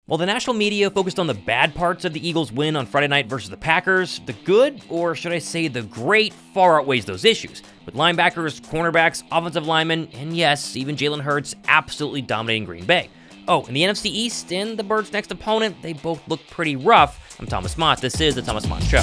While the national media focused on the bad parts of the Eagles' win on Friday night versus the Packers, the good, or should I say the great, far outweighs those issues, with linebackers, cornerbacks, offensive linemen, and yes, even Jalen Hurts absolutely dominating Green Bay. Oh, in the NFC East and the Birds' next opponent, they both look pretty rough. I'm Thomas Mott. This is the Thomas Mott Show.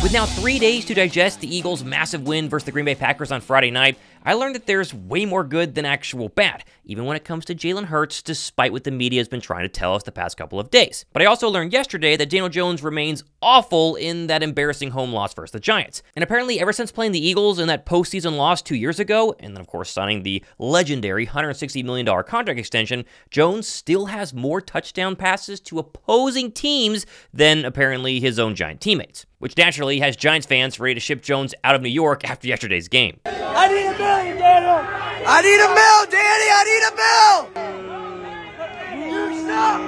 With now 3 days to digest the Eagles' massive win versus the Green Bay Packers on Friday night, I learned that there's way more good than actual bad, even when it comes to Jalen Hurts, despite what the media has been trying to tell us the past couple of days. But I also learned yesterday that Daniel Jones remains awful in that embarrassing home loss versus the Giants. And apparently, ever since playing the Eagles in that postseason loss 2 years ago, and then of course signing the legendary $160 million contract extension, Jones still has more touchdown passes to opposing teams than apparently his own Giant teammates, which naturally has Giants fans ready to ship Jones out of New York after yesterday's game. I need $1 million, Daniel! I need $1 million, Danny! I need $1 million! You stop!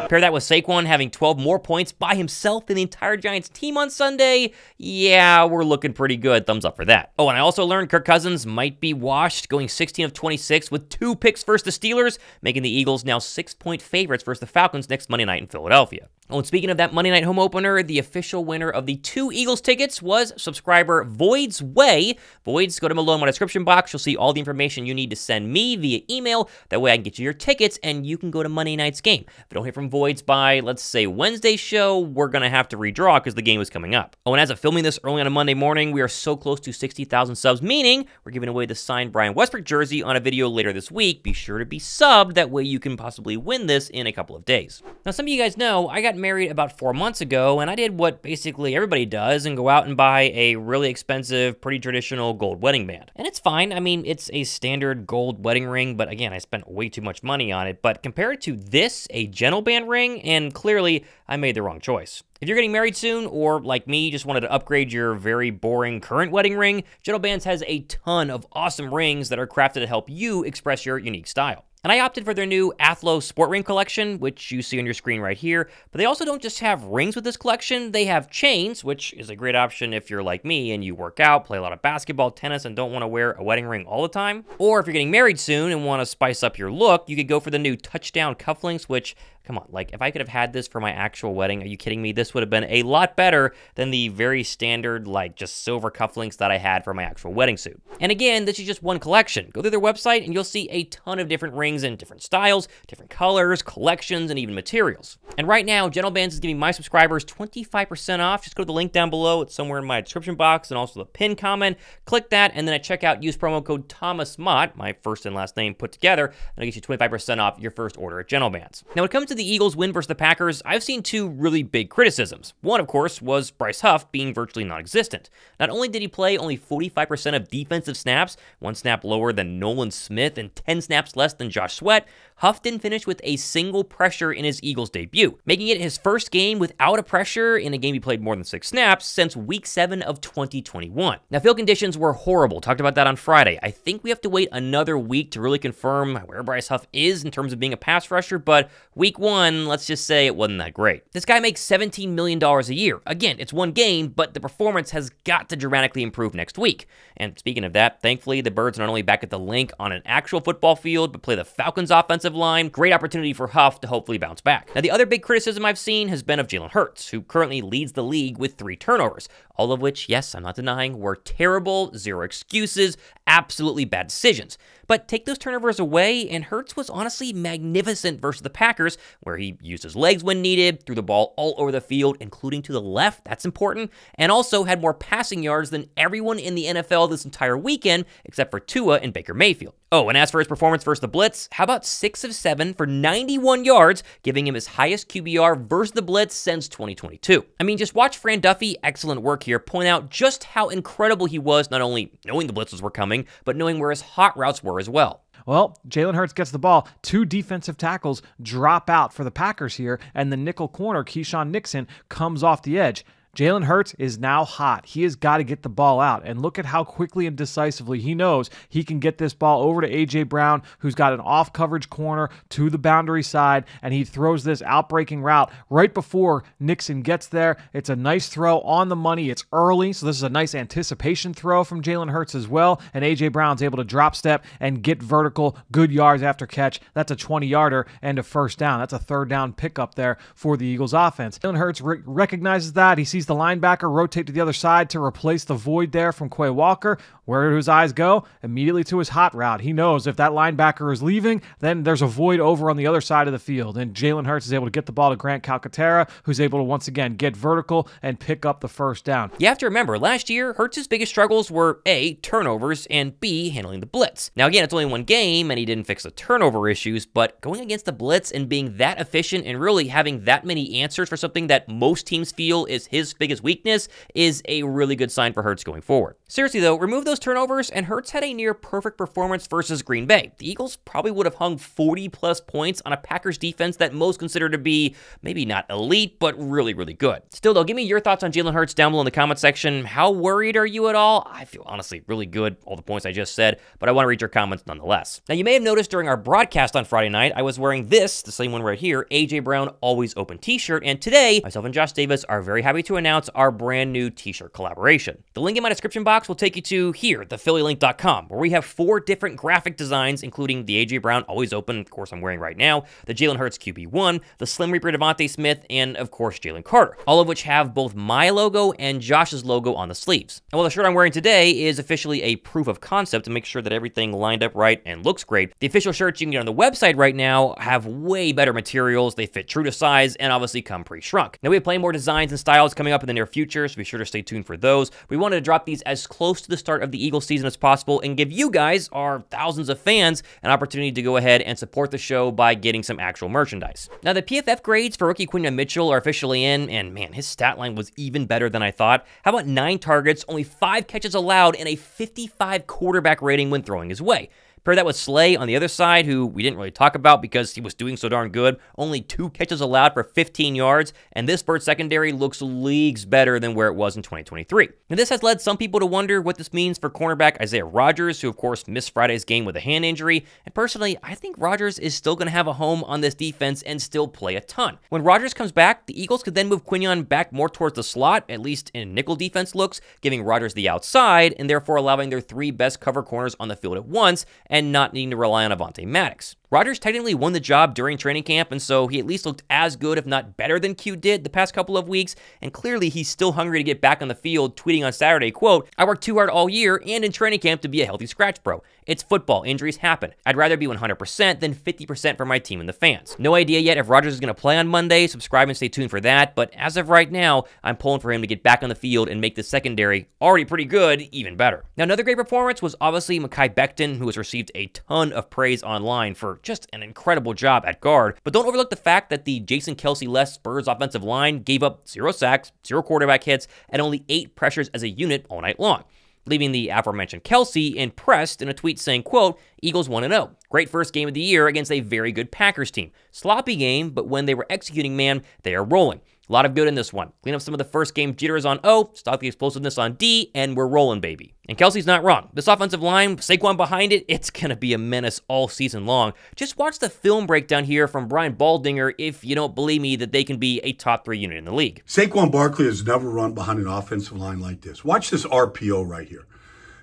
Pair that with Saquon having 12 more points by himself than the entire Giants team on Sunday, yeah, we're looking pretty good. Thumbs up for that. Oh, and I also learned Kirk Cousins might be washed, going 16 of 26 with 2 picks versus the Steelers, making the Eagles now 6-point favorites versus the Falcons next Monday night in Philadelphia. Oh, and speaking of that Monday night home opener, the official winner of the 2 Eagles tickets was subscriber Void's Way. Voids, go to below in my description box. You'll see all the information you need to send me via email. That way I can get you your tickets and you can go to Monday night's game. If you don't hear from Voids by, let's say, Wednesday's show, we're going to have to redraw because the game is coming up. Oh, and as of filming this early on a Monday morning, we are so close to 60,000 subs, meaning we're giving away the signed Brian Westbrook jersey on a video later this week. Be sure to be subbed. That way you can possibly win this in a couple of days. Now, some of you guys know I got married about 4 months ago, and I did what basically everybody does and go out and buy a really expensive, pretty traditional gold wedding band. And it's fine. I mean, it's a standard gold wedding ring, but again, I spent way too much money on it. But compared to this, a gentle band ring, and clearly I made the wrong choice. If you're getting married soon, or like me, just wanted to upgrade your very boring current wedding ring, Gentle Bands has a ton of awesome rings that are crafted to help you express your unique style. And I opted for their new Athlo Sport Ring collection, which you see on your screen right here. But they also don't just have rings with this collection, they have chains, which is a great option if you're like me and you work out, play a lot of basketball, tennis, and don't want to wear a wedding ring all the time. Or if you're getting married soon and want to spice up your look, you could go for the new Touchdown cufflinks, which, come on, like if I could have had this for my actual wedding, are you kidding me? This would have been a lot better than the very standard, like just silver cufflinks that I had for my actual wedding suit. And again, this is just one collection. Go through their website and you'll see a ton of different rings in different styles, different colors, collections, and even materials. And right now, Gentle Bands is giving my subscribers 25% off. Just go to the link down below. It's somewhere in my description box and also the pinned comment. Click that, and then at checkout, use promo code ThomasMott, my first and last name put together, and it'll get you 25% off your first order at Gentle Bands. Now, when it comes to the Eagles win versus the Packers, I've seen 2 really big criticisms. One, of course, was Bryce Huff being virtually non-existent. Not only did he play only 45% of defensive snaps, 1 snap lower than Nolan Smith and 10 snaps less than Josh Sweat, Huff didn't finish with a single pressure in his Eagles debut, making it his first game without a pressure in a game he played more than 6 snaps since Week 7 of 2021. Now, field conditions were horrible. Talked about that on Friday. I think we have to wait another week to really confirm where Bryce Huff is in terms of being a pass rusher, but Week 1, let's just say it wasn't that great. This guy makes $17 million a year. Again, it's 1 game, but the performance has got to dramatically improve next week. And speaking of that, thankfully, the Birds are not only back at the link on an actual football field, but play the Falcons offensive line. Great opportunity for Huff to hopefully bounce back. Now, the other big criticism I've seen has been of Jalen Hurts, who currently leads the league with 3 turnovers, all of which, yes, I'm not denying, were terrible, 0 excuses, absolutely bad decisions. But take those turnovers away, and Hurts was honestly magnificent versus the Packers, where he used his legs when needed, threw the ball all over the field, including to the left, that's important, and also had more passing yards than everyone in the NFL this entire weekend, except for Tua and Baker Mayfield. Oh, and as for his performance versus the Blitz, how about 6 of 7 for 91 yards, giving him his highest QBR versus the Blitz since 2022. I mean, just watch Fran Duffy, excellent work here, point out just how incredible he was, not only knowing the blitzes were coming, but knowing where his hot routes were as well. Well, Jalen Hurts gets the ball. 2 defensive tackles drop out for the Packers here, and the nickel corner, Keyshawn Nixon, comes off the edge. Jalen Hurts is now hot. He has got to get the ball out. And look at how quickly and decisively he knows he can get this ball over to A.J. Brown, who's got an off-coverage corner to the boundary side, and he throws this out-breaking route right before Nixon gets there. It's a nice throw on the money. It's early, so this is a nice anticipation throw from Jalen Hurts as well, and A.J. Brown's able to drop step and get vertical, good yards after catch. That's a 20-yarder and a first down. That's a third down pickup there for the Eagles offense. Jalen Hurts recognizes that. He sees the linebacker rotate to the other side to replace the void there from Quay Walker. Where do his eyes go? Immediately to his hot route. He knows if that linebacker is leaving, then there's a void over on the other side of the field. And Jalen Hurts is able to get the ball to Grant Calcaterra, who's able to once again get vertical and pick up the first down. You have to remember, last year, Hurts' biggest struggles were A, turnovers, and B, handling the blitz. Now again, it's only one game, and he didn't fix the turnover issues, but going against the blitz and being that efficient and really having that many answers for something that most teams feel is his biggest weakness is a really good sign for Hurts going forward. Seriously though, remove those turnovers, and Hurts had a near perfect performance versus Green Bay. The Eagles probably would have hung 40-plus points on a Packers defense that most consider to be maybe not elite, but really, really good. Still though, give me your thoughts on Jalen Hurts down below in the comment section. How worried are you at all? I feel honestly really good, all the points I just said, but I want to read your comments nonetheless. Now you may have noticed during our broadcast on Friday night, I was wearing this, the same one right here, A.J. Brown Always Open t-shirt, and today, myself and Josh Davis are very happy to announce our brand new t-shirt collaboration. The link in my description box will take you to here, thephillylink.com, where we have 4 different graphic designs, including the A.J. Brown Always Open, of course I'm wearing right now, the Jalen Hurts QB1, the Slim Reaper Devontae Smith, and of course Jalen Carter, all of which have both my logo and Josh's logo on the sleeves. And while the shirt I'm wearing today is officially a proof of concept to make sure that everything lined up right and looks great, the official shirts you can get on the website right now have way better materials, they fit true to size, and obviously come pre-shrunk. Now we have plenty more designs and styles coming up in the near future, so be sure to stay tuned for those. We wanted to drop these as close to the start of the Eagles season as possible and give you guys, our thousands of fans, an opportunity to go ahead and support the show by getting some actual merchandise. Now the PFF grades for rookie Quinyon Mitchell are officially in, and man, his stat line was even better than I thought. How about 9 targets, only 5 catches allowed, and a 55 quarterback rating when throwing his way? Pair that with Slay on the other side, who we didn't really talk about because he was doing so darn good. Only 2 catches allowed for 15 yards, and this Bird secondary looks leagues better than where it was in 2023. Now, this has led some people to wonder what this means for cornerback Isaiah Rodgers, who of course missed Friday's game with a hand injury. And personally, I think Rodgers is still going to have a home on this defense and still play a ton. When Rodgers comes back, the Eagles could then move Quinyon back more towards the slot, at least in nickel defense looks, giving Rodgers the outside, and therefore allowing their 3 best cover corners on the field at once, and not needing to rely on Avonte Maddox. Rodgers technically won the job during training camp, and so he at least looked as good, if not better than Q did the past couple of weeks, and clearly he's still hungry to get back on the field, tweeting on Saturday, quote, "I worked too hard all year and in training camp to be a healthy scratch bro. It's football, injuries happen. I'd rather be 100% than 50% for my team and the fans." No idea yet if Rodgers is going to play on Monday, subscribe and stay tuned for that, but as of right now, I'm pulling for him to get back on the field and make the secondary, already pretty good, even better. Now another great performance was obviously Mekhi Becton, who has received a ton of praise online for just an incredible job at guard, but don't overlook the fact that the Jason Kelce-less Spurs offensive line gave up 0 sacks, 0 quarterback hits, and only 8 pressures as a unit all night long, leaving the aforementioned Kelce impressed in a tweet saying, quote, "Eagles 1-0. Great first game of the year against a very good Packers team. Sloppy game, but when they were executing, man, they are rolling. A lot of good in this one. Clean up some of the first game jitters on O, stop the explosiveness on D, and we're rolling, baby." And Kelce's not wrong. This offensive line, Saquon behind it, it's going to be a menace all season long. Just watch the film breakdown here from Brian Baldinger if you don't believe me that they can be a top 3 unit in the league. Saquon Barkley has never run behind an offensive line like this. Watch this RPO right here.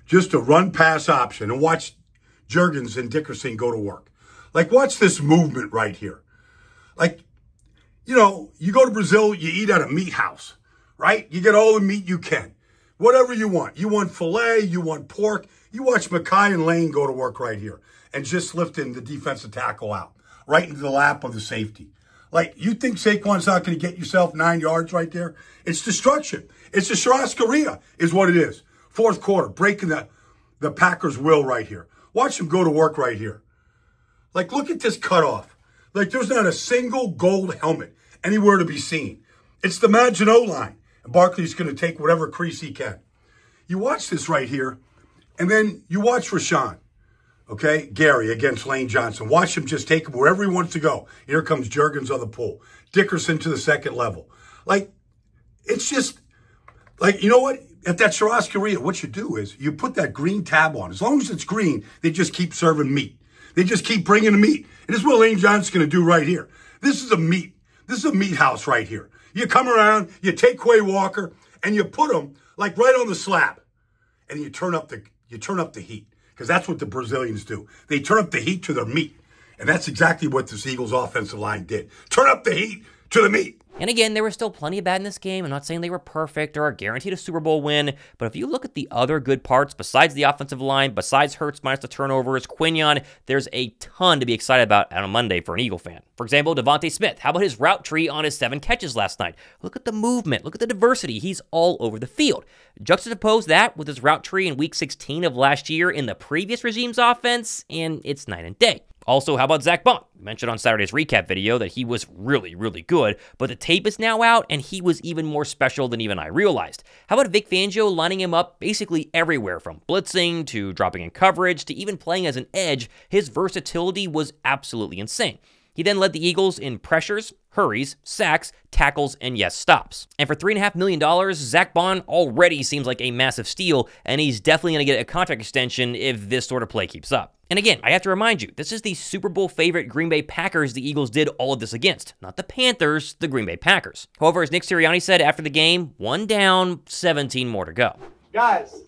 Just a run-pass option, and watch Jurgens and Dickerson go to work. Like, watch this movement right here. Like, you know, you go to Brazil, you eat at a meat house, right? You get all the meat you can. Whatever you want. You want filet, you want pork. You watch Mekhi and Lane go to work right here and just lifting the defensive tackle out right into the lap of the safety. Like, you think Saquon's not going to get yourself 9 yards right there? It's destruction. It's a churrascaria is what it is. 4th quarter, breaking the Packers' will right here. Watch them go to work right here. Like, look at this cutoff. Like, there's not a single gold helmet anywhere to be seen. It's the Magic O-line. And Barkley's going to take whatever crease he can. You watch this right here, and then you watch Rashawn, okay, Gary against Lane Johnson. Watch him just take him wherever he wants to go. Here comes Jurgens on the pull. Dickerson to the second level. Like, it's just Like, you know what? At that churrascaria, what you do is you put that green tab on. As long as it's green, they just keep serving meat. They just keep bringing the meat. And this is what Lane Johnson's going to do right here. This is a meat. This is a meat house right here. You come around, you take Quay Walker, and you put them like right on the slab. And you turn up the heat. Because that's what the Brazilians do. They turn up the heat to their meat. And that's exactly what this Eagles offensive line did. Turn up the heat to the meat. And again, there was still plenty of bad in this game. I'm not saying they were perfect or guaranteed a Super Bowl win, but if you look at the other good parts besides the offensive line, besides Hurts minus the turnovers, Quinyon, there's a ton to be excited about on a Monday for an Eagle fan. For example, Devontae Smith. How about his route tree on his 7 catches last night? Look at the movement. Look at the diversity. He's all over the field. Juxtapose that with his route tree in Week 16 of last year in the previous regime's offense, and it's night and day. Also, how about Zack Baun? I mentioned on Saturday's recap video that he was really, really good, but the tape is now out, and he was even more special than even I realized. How about Vic Fangio lining him up basically everywhere, from blitzing to dropping in coverage to even playing as an edge? His versatility was absolutely insane. He then led the Eagles in pressures, hurries, sacks, tackles, and yes, stops. And for $3.5 million, Zack Baun already seems like a massive steal, and he's definitely going to get a contract extension if this sort of play keeps up. And again, I have to remind you, this is the Super Bowl favorite Green Bay Packers the Eagles did all of this against. Not the Panthers, the Green Bay Packers. However, as Nick Sirianni said after the game, 1 down, 17 more to go. Guys,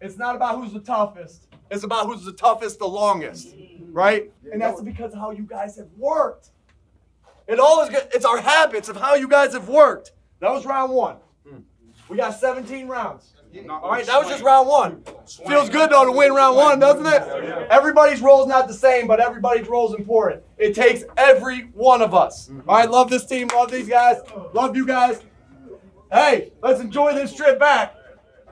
it's not about who's the toughest. It's about who's the toughest the longest, right? And that's because of how you guys have worked. It's our habits of how you guys have worked. That was round 1. We got 17 rounds. All right, that was just round 1. Feels good, though, to win round 1, doesn't it? Everybody's role is not the same, but everybody's role is important. It takes every one of us. All right, love this team, love these guys, love you guys. Hey, let's enjoy this trip back.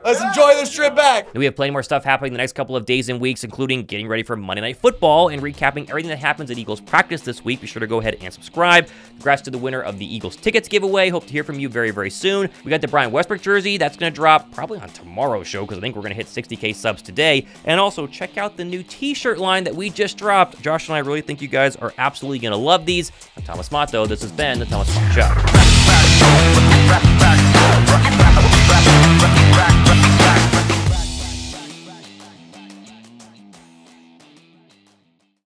Let's enjoy this trip back. We have plenty more stuff happening the next couple of days and weeks, including getting ready for Monday Night Football and recapping everything that happens at Eagles practice this week. Be sure to go ahead and subscribe. Congrats to the winner of the Eagles tickets giveaway. Hope to hear from you very, very soon. We got the Brian Westbrook jersey. That's going to drop probably on tomorrow's show because I think we're going to hit 60K subs today. And also check out the new t-shirt line that we just dropped. Josh and I really think you guys are absolutely going to love these. I'm Thomas Motto. This has been the Thomas Mott Show.